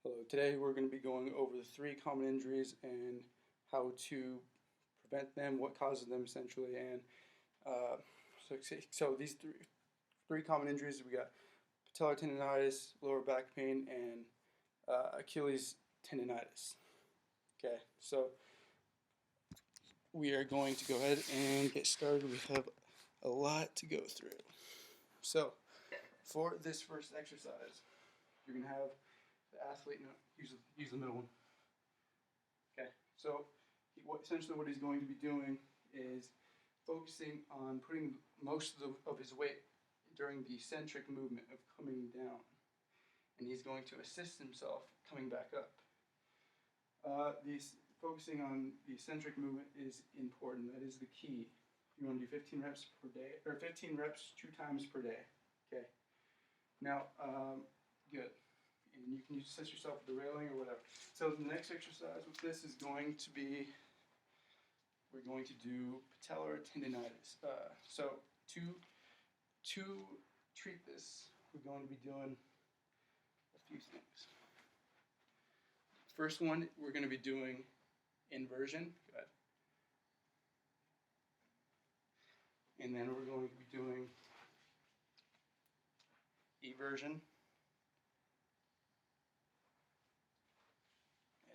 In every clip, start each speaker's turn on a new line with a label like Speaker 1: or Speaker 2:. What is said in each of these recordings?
Speaker 1: Hello, today we're going to be going over the three common injuries and how to prevent them, what causes them essentially, and uh, so these three common injuries we got patellar tendonitis, lower back pain, and Achilles tendonitis. Okay, so we are going to go ahead and get started. We have a lot to go through. So for this first exercise, you're going to have the athlete use the middle one. Okay, so essentially what he's going to be doing is focusing on putting most of his weight during the eccentric movement of coming down, and he's going to assist himself coming back up. These focusing on the eccentric movement is important. That is the key. You want to do 15 reps per day, or 15 reps 2 times per day. Okay. Now, good. And you can assist yourself with the railing or whatever. So the next exercise with this is going to be, we're going to do patellar tendonitis. So to treat this, we're going to be doing a few things. First one, we're going to be doing inversion. Go ahead. And then we're going to be doing eversion.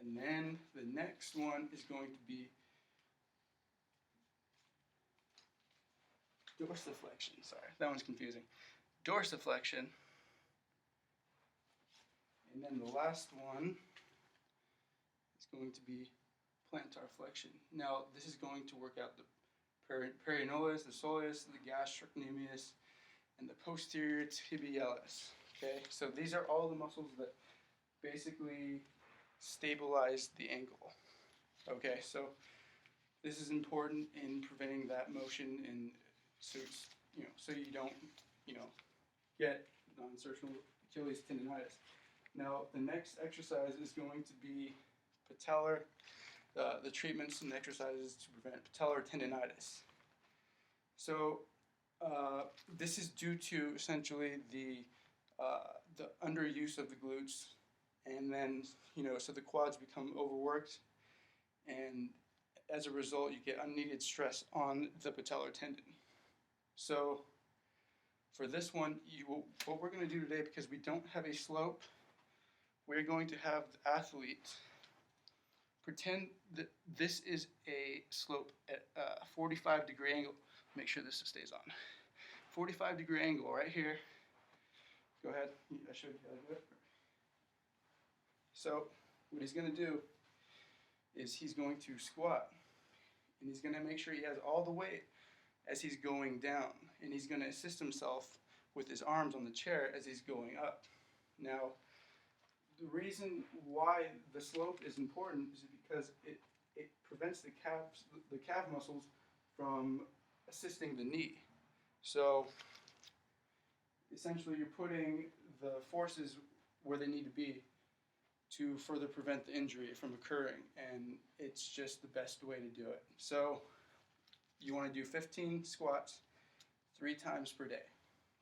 Speaker 1: And then the next one is going to be dorsiflexion. Sorry, that one's confusing. Dorsiflexion. And then the last one is going to be plantar flexion. Now, this is going to work out the peroneus, the soleus, the gastrocnemius, and the posterior tibialis. Okay, so these are all the muscles that basically stabilize the ankle. Okay, so this is important in preventing that motion, and so so you don't get non-insertional Achilles tendonitis. Now the next exercise is going to be patellar. The treatments and exercises to prevent patellar tendonitis. So this is due to essentially the underuse of the glutes, and then so the quads become overworked, and as a result you get unneeded stress on the patellar tendon. So for this one, what we're going to do today, because we don't have a slope, we're going to have the athlete pretend that this is a slope at a 45-degree angle. Make sure this stays on. 45-degree angle right here. Go ahead. I showed you how to do it. So what he's going to do is he's going to squat, and he's going to make sure he has all the weight as he's going down, and he's going to assist himself with his arms on the chair as he's going up. Now, the reason why the slope is important is because it prevents the calf muscles from assisting the knee. So essentially you're putting the forces where they need to be to further prevent the injury from occurring, and it's just the best way to do it. So you want to do 15 squats 3 times per day,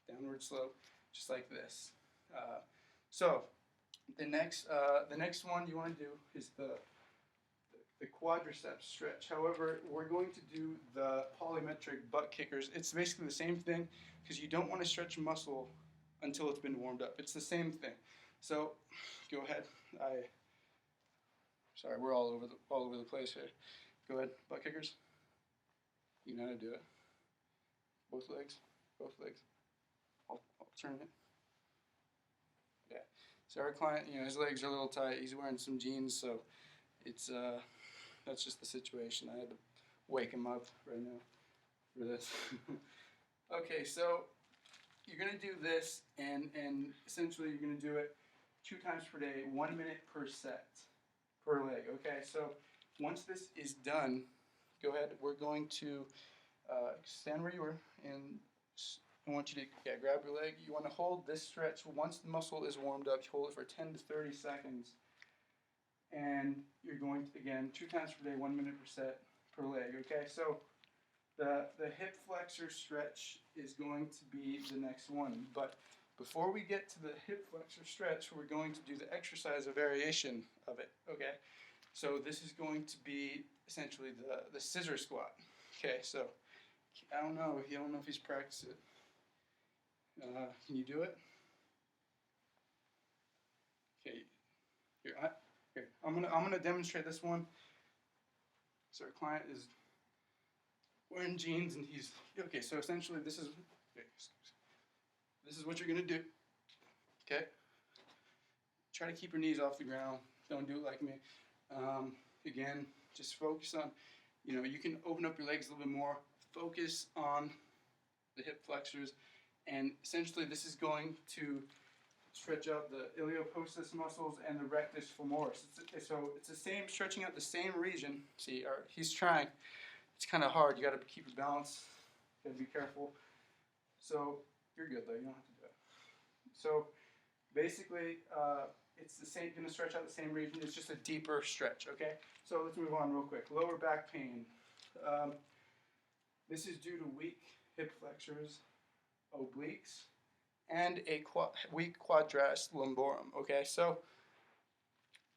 Speaker 1: downward slope, just like this. So the next one you want to do is the quadriceps stretch. However, we're going to do the polymetric butt kickers. It's basically the same thing, because you don't want to stretch a muscle until it's been warmed up. It's the same thing. So go ahead. Sorry, we're all over the place here. Go ahead, butt kickers. You know how to do it. Both legs. I'll turn it. Yeah. So our client, his legs are a little tight. He's wearing some jeans, so it's that's just the situation. I had to wake him up right now for this. Okay, so you're gonna do this, and essentially you're gonna do it 2 times per day, 1 minute per set, per leg. Okay, so once this is done, go ahead. We're going to stand where you were, and I want you to grab your leg. You want to hold this stretch. Once the muscle is warmed up, you hold it for 10 to 30 seconds. And you're going to, again, 2 times per day, 1 minute per set, per leg. Okay, so the hip flexor stretch is going to be the next one. But before we get to the hip flexor stretch, we're going to do the exercise, a variation of it, okay? So this is going to be essentially the scissor squat. Okay, so I don't know if he's practiced it. Can you do it? Okay, here, I'm gonna demonstrate this one. So our client is wearing jeans and he's okay. So essentially, this is what you're gonna do. Okay. Try to keep your knees off the ground. Don't do it like me. Again, just focus on. You can open up your legs a little bit more. Focus on the hip flexors, and essentially, this is going to stretch out the iliopsoas muscles and the rectus femoris. So it's the same, stretching out the same region. See, he's trying. It's kind of hard. You got to keep your balance. Got to be careful. So you're good though. You don't have to do it. So basically, it's the same. Going to stretch out the same region. It's just a deeper stretch. Okay. So let's move on real quick. Lower back pain. This is due to weak hip flexors, obliques, and a weak quadratus lumborum. Okay, so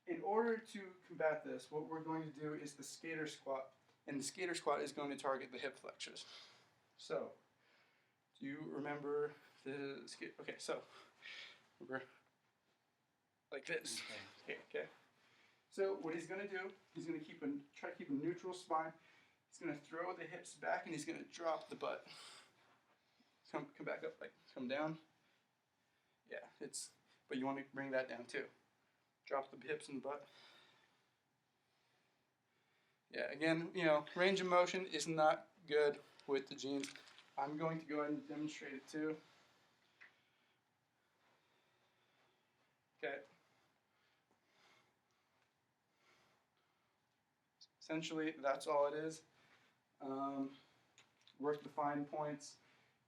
Speaker 1: in order to combat this, what we're going to do is the skater squat, and the skater squat is going to target the hip flexors. So, do you remember the okay? So, we're like this. Okay. So what he's going to do, he's going to try to keep a neutral spine. He's going to throw the hips back, and he's going to drop the butt. Come back up, come down. Yeah, but you want to bring that down too. Drop the hips and the butt. Yeah, again, range of motion is not good with the jeans. I'm going to go ahead and demonstrate it too. Okay. Essentially, that's all it is. Work the fine points,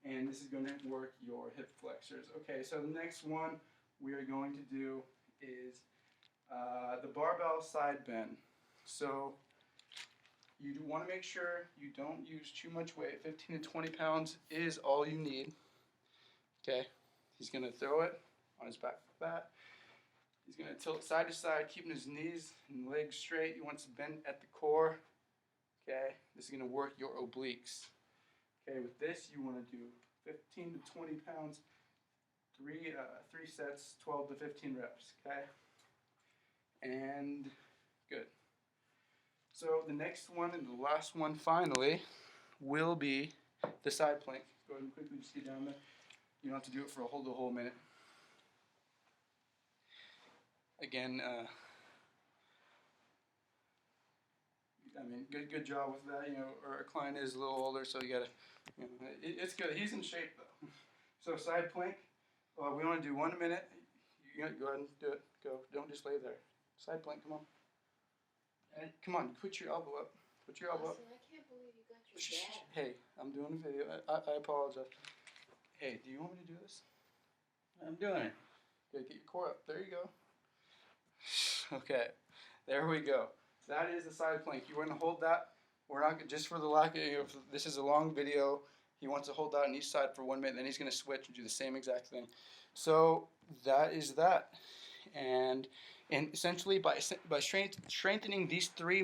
Speaker 1: and this is going to work your hip flexors. Okay, so the next one we are going to do is the barbell side bend. So you want to make sure you don't use too much weight. 15 to 20 pounds is all you need. Okay, he's going to throw it on his back like that. He's going to tilt side to side, keeping his knees and legs straight. He wants to bend at the core. Okay, this is going to work your obliques. Okay, with this you want to do 15 to 20 pounds, three sets, 12 to 15 reps. Okay, and good. So the next one and the last one finally will be the side plank. Go ahead and quickly just get down there. You don't have to do it for the whole minute. Again, good job with that. Our client is a little older, so you gotta, it's good. He's in shape though. So side plank, we want to do 1 minute. You gotta go ahead and do it. Go. Don't just lay there. Side plank. Come on. And come on. Put your elbow up. Put your elbow up.
Speaker 2: I can't believe you got your dad.
Speaker 1: Hey, I'm doing a video. I apologize. Hey, do you want me to do this?
Speaker 3: I'm doing it.
Speaker 1: Okay, get your core up. There you go. Okay, there we go. That is the side plank. You want to hold that. We're not just for the lack of. This is a long video. He wants to hold that on each side for 1 minute. Then he's going to switch and do the same exact thing. So that is that. And essentially by strengthening these three